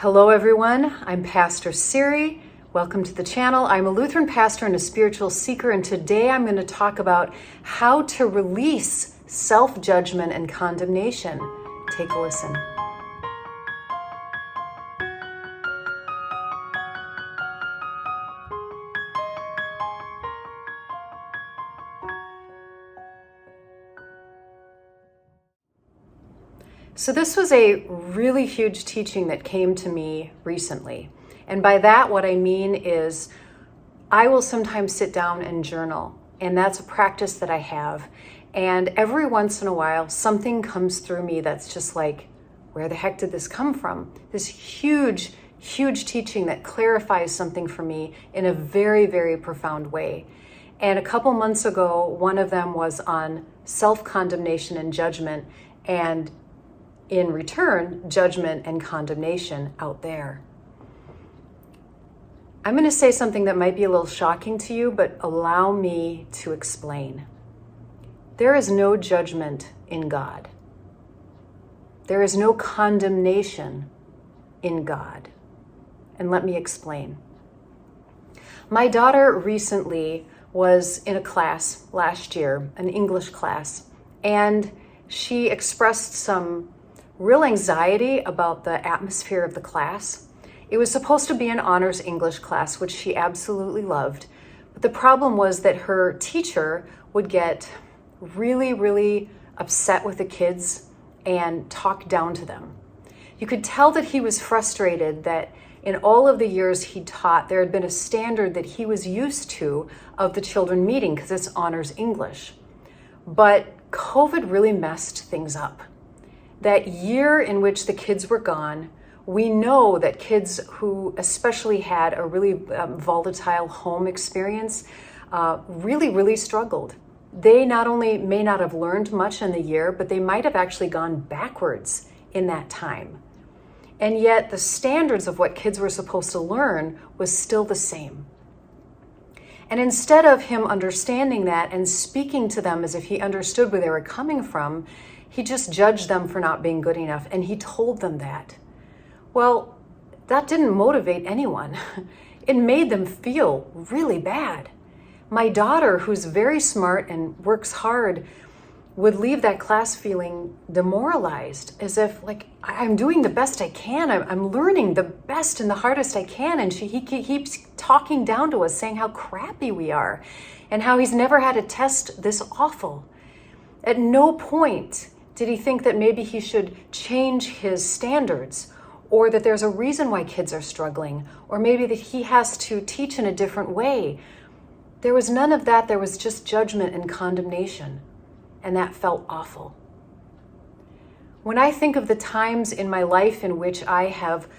Hello everyone, I'm Pastor Siri. Welcome to the channel. I'm a Lutheran pastor and a spiritual seeker, and today I'm going to talk about how to release self-judgment and condemnation. Take a listen. So this was a really huge teaching that came to me recently. And by that, what I mean is I will sometimes sit down and journal, and that's a practice that I have. And every once in a while, something comes through me that's just like, where the heck did this come from? This huge, huge teaching that clarifies something for me in a very, very profound way. And a couple months ago, one of them was on self-condemnation and judgment, and in return, judgment and condemnation out there. I'm going to say something that might be a little shocking to you, but allow me to explain. There is no judgment in God. There is no condemnation in God. And let me explain. My daughter recently was in a class last year, an English class, and she expressed some real anxiety about the atmosphere of the class. It was supposed to be an honors English class, which she absolutely loved. But the problem was that her teacher would get really, really upset with the kids and talk down to them. You could tell that he was frustrated that in all of the years he taught, there had been a standard that he was used to of the children meeting because it's honors English. But COVID really messed things up. That year in which the kids were gone, we know that kids who especially had a really volatile home experience really, really struggled. They not only may not have learned much in the year, but they might have actually gone backwards in that time. And yet the standards of what kids were supposed to learn was still the same. And instead of him understanding that and speaking to them as if he understood where they were coming from, he just judged them for not being good enough, and he told them that. Well, that didn't motivate anyone. It made them feel really bad. My daughter, who's very smart and works hard, would leave that class feeling demoralized, as if, like, I'm doing the best I can. I'm learning the best and the hardest I can, and he keeps talking down to us, saying how crappy we are, and how he's never had a test this awful. At no point did he think that maybe he should change his standards, or that there's a reason why kids are struggling, or maybe that he has to teach in a different way. There was none of that. There was just judgment and condemnation, and that felt awful. When I think of the times in my life in which I have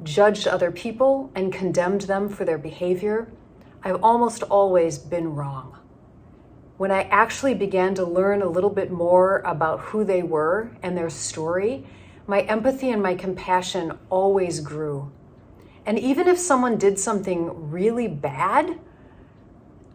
judged other people and condemned them for their behavior, I've almost always been wrong. When I actually began to learn a little bit more about who they were and their story, my empathy and my compassion always grew. And even if someone did something really bad,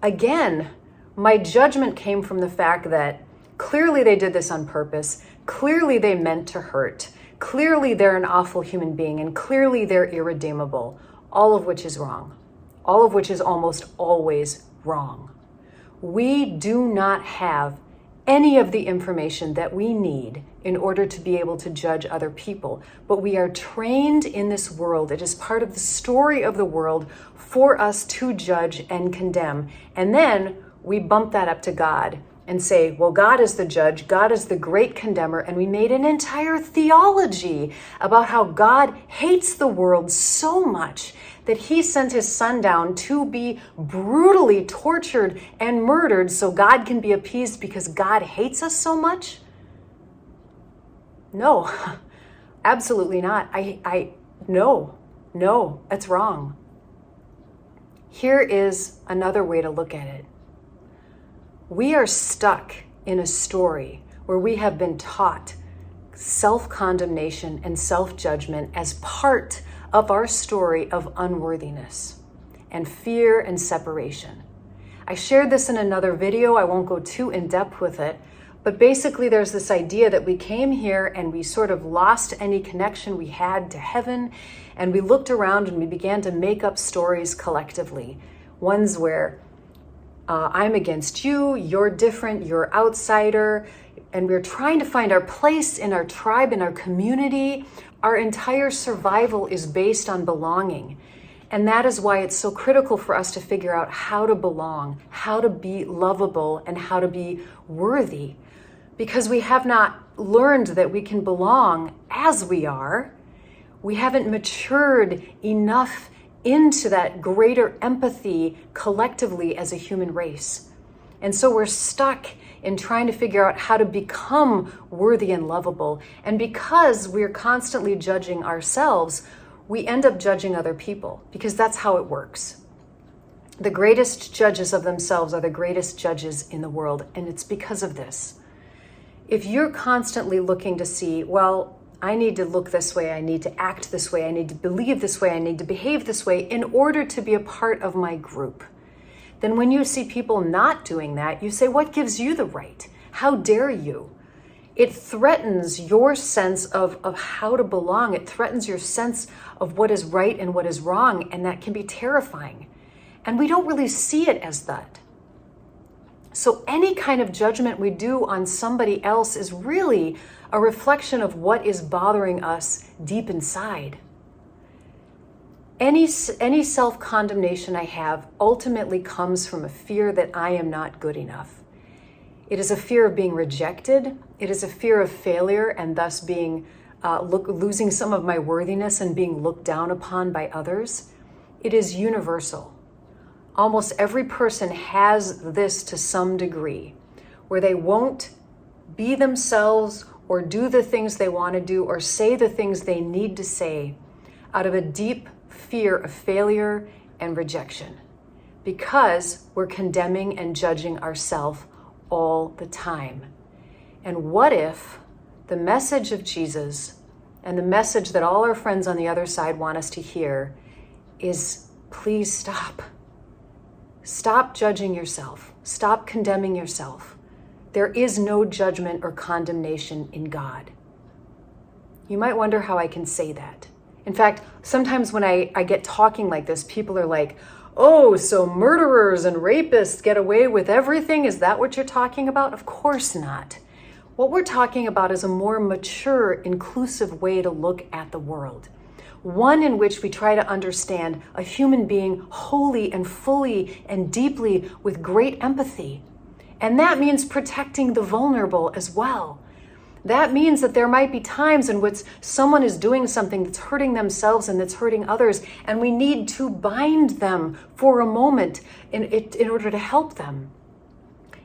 again, my judgment came from the fact that clearly they did this on purpose, clearly they meant to hurt, clearly they're an awful human being, and clearly they're irredeemable, all of which is wrong, all of which is almost always wrong. We do not have any of the information that we need in order to be able to judge other people, but we are trained in this world. It is part of the story of the world for us to judge and condemn. And then we bump that up to God and say, well, God is the judge, God is the great condemner, and we made an entire theology about how God hates the world so much that he sent his son down to be brutally tortured and murdered so God can be appeased because God hates us so much? No, absolutely not. No, that's wrong. Here is another way to look at it. We are stuck in a story where we have been taught self-condemnation and self-judgment as part of our story of unworthiness and fear and separation. I shared this in another video. I won't go too in depth with it, But basically there's this idea that we came here and we sort of lost any connection we had to heaven, and we looked around and we began to make up stories collectively. Ones where I'm against you, you're different, you're outsider, and we're trying to find our place in our tribe, in our community. Our entire survival is based on belonging. And that is why it's so critical for us to figure out how to belong, how to be lovable, and how to be worthy. Because we have not learned that we can belong as we are. We haven't matured enough into that greater empathy collectively as a human race. And so we're stuck in trying to figure out how to become worthy and lovable. And because we're constantly judging ourselves, we end up judging other people, because that's how it works. The greatest judges of themselves are the greatest judges in the world, and it's because of this. If you're constantly looking to see, well, I need to look this way, I need to act this way, I need to believe this way, I need to behave this way in order to be a part of my group, then when you see people not doing that, you say, what gives you the right? How dare you? It threatens your sense of how to belong. It threatens your sense of what is right and what is wrong, and that can be terrifying. And we don't really see it as that. So any kind of judgment we do on somebody else is really a reflection of what is bothering us deep inside. Any self-condemnation I have ultimately comes from a fear that I am not good enough. It is a fear of being rejected. It is a fear of failure and thus being losing some of my worthiness and being looked down upon by others. It is universal. Almost every person has this to some degree, where they won't be themselves or do the things they want to do or say the things they need to say out of a deep fear of failure and rejection, because we're condemning and judging ourselves all the time. And what if the message of Jesus and the message that all our friends on the other side want us to hear is, please stop. Stop judging yourself. Stop condemning yourself. There is no judgment or condemnation in God. You might wonder how I can say that. In fact, sometimes when I get talking like this, people are like, oh, so murderers and rapists get away with everything? Is that what you're talking about? Of course not. What we're talking about is a more mature, inclusive way to look at the world. One in which we try to understand a human being wholly and fully and deeply with great empathy. And that means protecting the vulnerable as well. That means that there might be times in which someone is doing something that's hurting themselves and that's hurting others, and we need to bind them for a moment in order to help them.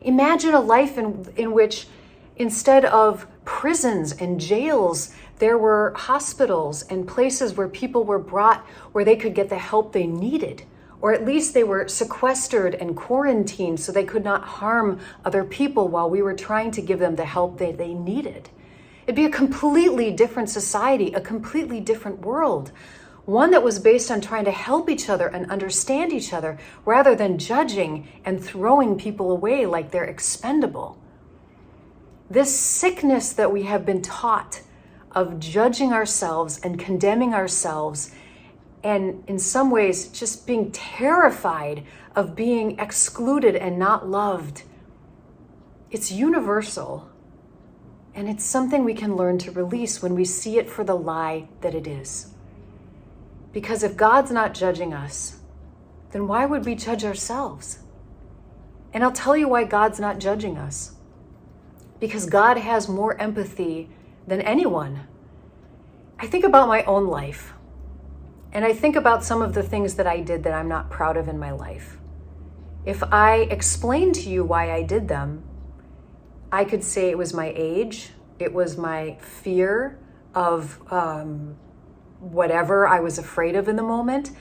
Imagine a life in which instead of prisons and jails, there were hospitals and places where people were brought where they could get the help they needed, or at least they were sequestered and quarantined so they could not harm other people while we were trying to give them the help that they needed. It'd be a completely different society, a completely different world, one that was based on trying to help each other and understand each other rather than judging and throwing people away like they're expendable. This sickness that we have been taught of judging ourselves and condemning ourselves, and in some ways just being terrified of being excluded and not loved, it's universal, and it's something we can learn to release when we see it for the lie that it is. Because if God's not judging us, then why would we judge ourselves? And I'll tell you why God's not judging us. Because God has more empathy than anyone. I think about my own life, and I think about some of the things that I did that I'm not proud of in my life. If I explained to you why I did them, I could say it was my age, it was my fear of whatever I was afraid of in the moment,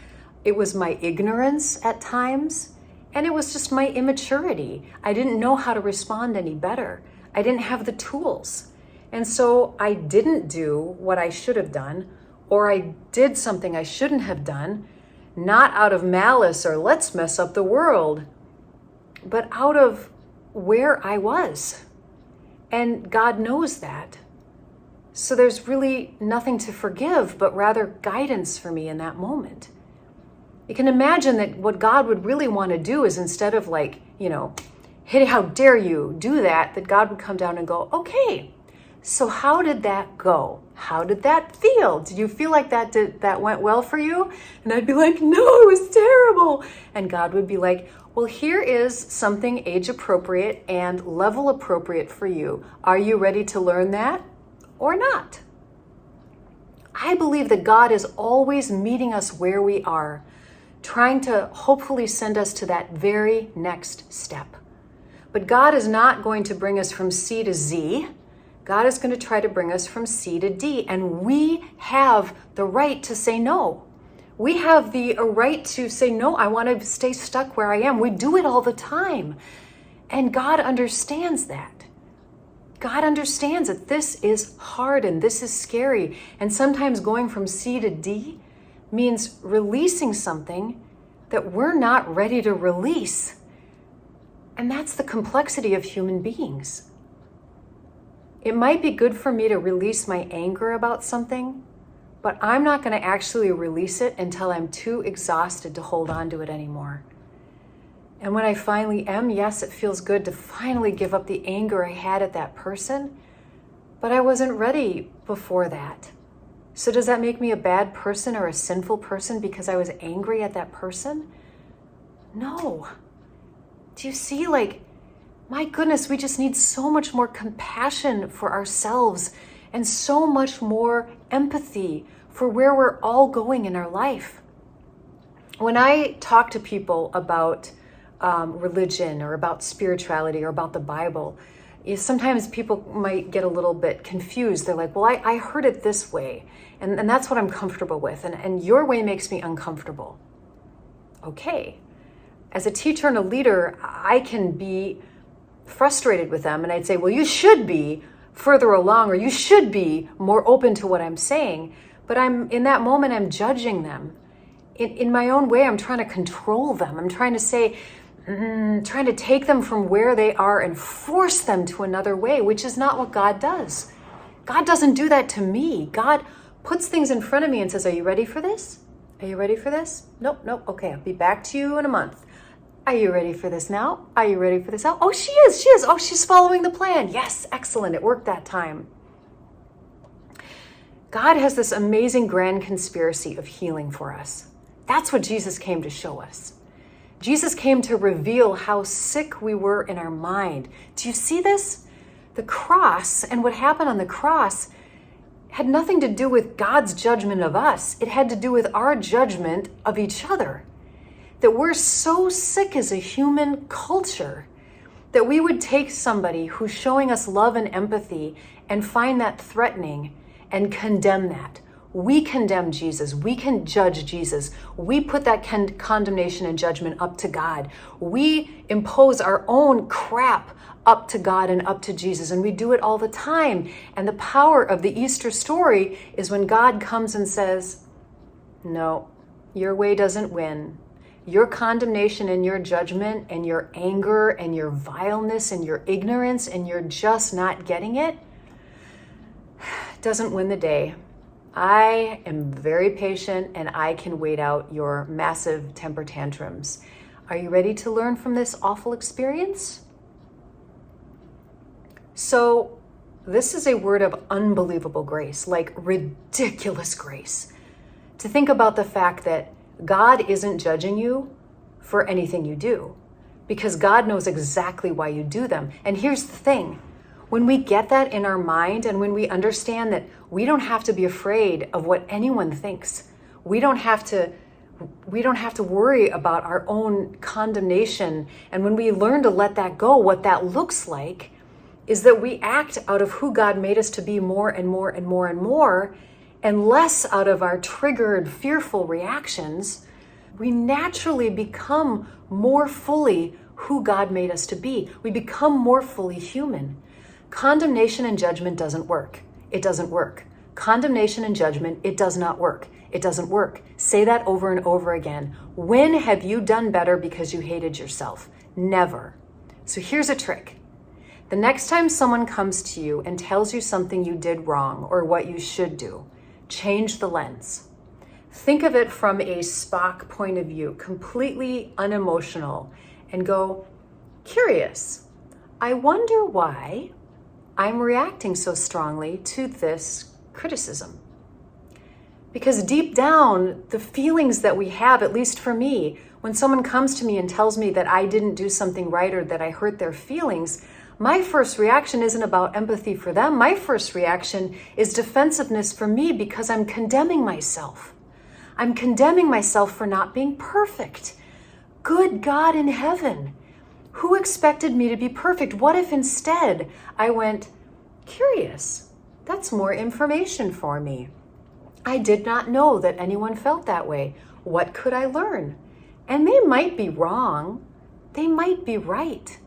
it was my ignorance at times, and it was just my immaturity. I didn't know how to respond any better. I didn't have the tools. And so I didn't do what I should have done, or I did something I shouldn't have done, not out of malice or let's mess up the world, but out of where I was. And God knows that. So there's really nothing to forgive, but rather guidance for me in that moment. You can imagine that what God would really want to do is, instead of like, hey, how dare you do that, that God would come down and go, okay, so how did that go? How did that feel? Did you feel like that went well for you? And I'd be like, no, it was terrible. And God would be like, well, here is something age appropriate and level appropriate for you. Are you ready to learn that or not? I believe that God is always meeting us where we are, trying to hopefully send us to that very next step. But God is not going to bring us from C to Z. God is going to try to bring us from C to D, and we have the right to say no. We have the right to say, no, I want to stay stuck where I am. We do it all the time. And God understands that. God understands that this is hard and this is scary. And sometimes going from C to D means releasing something that we're not ready to release. And that's the complexity of human beings. It might be good for me to release my anger about something, but I'm not going to actually release it until I'm too exhausted to hold on to it anymore. And when I finally am, yes, it feels good to finally give up the anger I had at that person, but I wasn't ready before that. So does that make me a bad person or a sinful person because I was angry at that person? No. Do you see, my goodness, we just need so much more compassion for ourselves and so much more empathy for where we're all going in our life. When I talk to people about religion or about spirituality or about the Bible, sometimes people might get a little bit confused. They're like, well, I heard it this way, and that's what I'm comfortable with, and your way makes me uncomfortable. Okay. As a teacher and a leader, I can be frustrated with them, and I'd say, well, you should be further along, or you should be more open to what I'm saying. But in that moment, I'm judging them. In my own way, I'm trying to control them. I'm trying to say, trying to take them from where they are and force them to another way, which is not what God does. God doesn't do that to me. God puts things in front of me and says, are you ready for this? Are you ready for this? Nope. Okay, I'll be back to you in a month. Are you ready for this now? Are you ready for this now? Oh, she is. Oh, she's following the plan. Yes, excellent. It worked that time. God has this amazing grand conspiracy of healing for us. That's what Jesus came to show us. Jesus came to reveal how sick we were in our mind. Do you see this? The cross and what happened on the cross had nothing to do with God's judgment of us. It had to do with our judgment of each other. That we're so sick as a human culture that we would take somebody who's showing us love and empathy and find that threatening and condemn that. We condemn Jesus. We can judge Jesus. We put that condemnation and judgment up to God. We impose our own crap up to God and up to Jesus, and we do it all the time. And the power of the Easter story is when God comes and says, no, your way doesn't win. Your condemnation and your judgment and your anger and your vileness and your ignorance and you're just not getting it doesn't win the day. I am very patient and I can wait out your massive temper tantrums. Are you ready to learn from this awful experience? So this is a word of unbelievable grace, like ridiculous grace. To think about the fact that God isn't judging you for anything you do, because God knows exactly why you do them. And here's the thing. When we get that in our mind and when we understand that we don't have to be afraid of what anyone thinks, we don't have to worry about our own condemnation. And when we learn to let that go, what that looks like is that we act out of who God made us to be more and more and more and more, and less out of our triggered, fearful reactions. We naturally become more fully who God made us to be. We become more fully human. Condemnation and judgment doesn't work. It doesn't work. Condemnation and judgment, it does not work. It doesn't work. Say that over and over again. When have you done better because you hated yourself? Never. So here's a trick. The next time someone comes to you and tells you something you did wrong or what you should do, change the lens. Think of it from a Spock point of view, completely unemotional, and go, curious, I wonder why I'm reacting so strongly to this criticism. Because deep down, the feelings that we have, at least for me, when someone comes to me and tells me that I didn't do something right or that I hurt their feelings, my first reaction isn't about empathy for them. My first reaction is defensiveness for me because I'm condemning myself. I'm condemning myself for not being perfect. Good God in heaven, who expected me to be perfect? What if instead I went, curious, that's more information for me. I did not know that anyone felt that way. What could I learn? And they might be wrong. They might be right.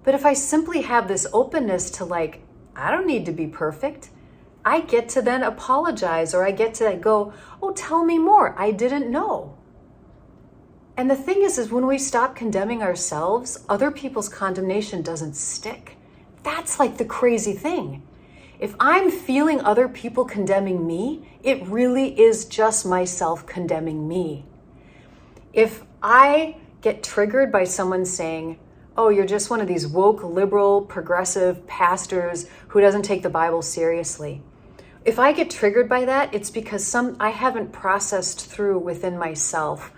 But if I simply have this openness to like, I don't need to be perfect, I get to then apologize, or I get to go, oh, tell me more. I didn't know. And the thing is when we stop condemning ourselves, other people's condemnation doesn't stick. That's like the crazy thing. If I'm feeling other people condemning me, it really is just myself condemning me. If I get triggered by someone saying, oh, you're just one of these woke, liberal, progressive pastors who doesn't take the Bible seriously. If I get triggered by that, it's because I haven't processed through within myself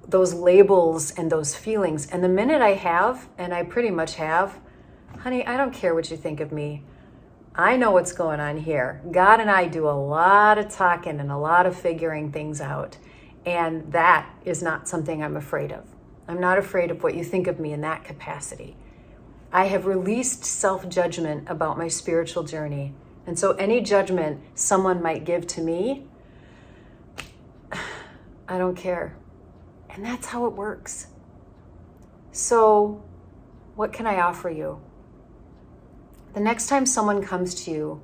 those labels and those feelings. And the minute I have, and I pretty much have, honey, I don't care what you think of me. I know what's going on here. God and I do a lot of talking and a lot of figuring things out. And that is not something I'm afraid of. I'm not afraid of what you think of me in that capacity. I have released self-judgment about my spiritual journey. And so any judgment someone might give to me, I don't care. And that's how it works. So what can I offer you? The next time someone comes to you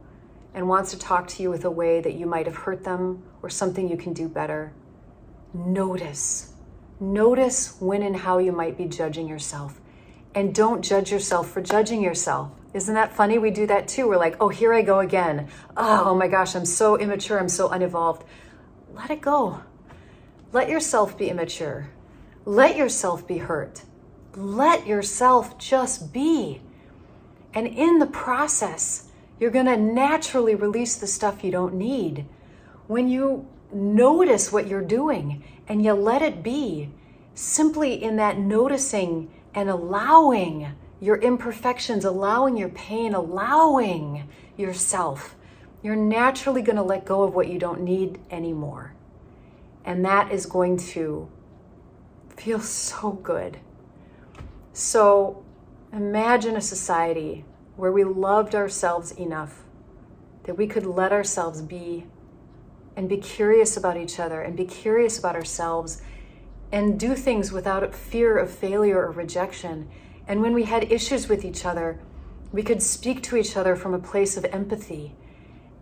and wants to talk to you with a way that you might have hurt them or something you can do better, notice. Notice when and how you might be judging yourself. And don't judge yourself for judging yourself. Isn't that funny? We do that too. We're like, oh, here I go again. Oh my gosh, I'm so immature. I'm so unevolved. Let it go. Let yourself be immature. Let yourself be hurt. Let yourself just be. And in the process, you're going to naturally release the stuff you don't need. When you notice what you're doing and you let it be, simply in that noticing and allowing your imperfections, allowing your pain, allowing yourself, you're naturally going to let go of what you don't need anymore. And that is going to feel so good. So imagine a society where we loved ourselves enough that we could let ourselves be and be curious about each other and be curious about ourselves and do things without fear of failure or rejection. And when we had issues with each other, we could speak to each other from a place of empathy.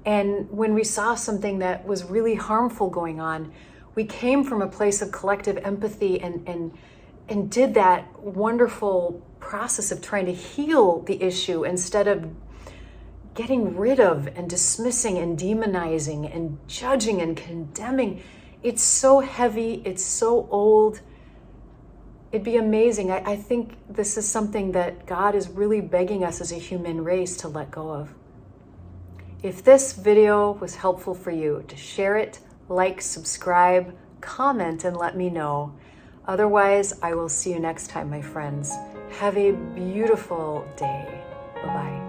And when we saw something that was really harmful going on, we came from a place of collective empathy and did that wonderful process of trying to heal the issue instead of getting rid of and dismissing and demonizing and judging and condemning. It's so heavy. It's so old. It'd be amazing. I think this is something that God is really begging us as a human race to let go of. If this video was helpful for you, to share it, like, subscribe, comment, and let me know. Otherwise, I will see you next time, my friends. Have a beautiful day. Bye-bye.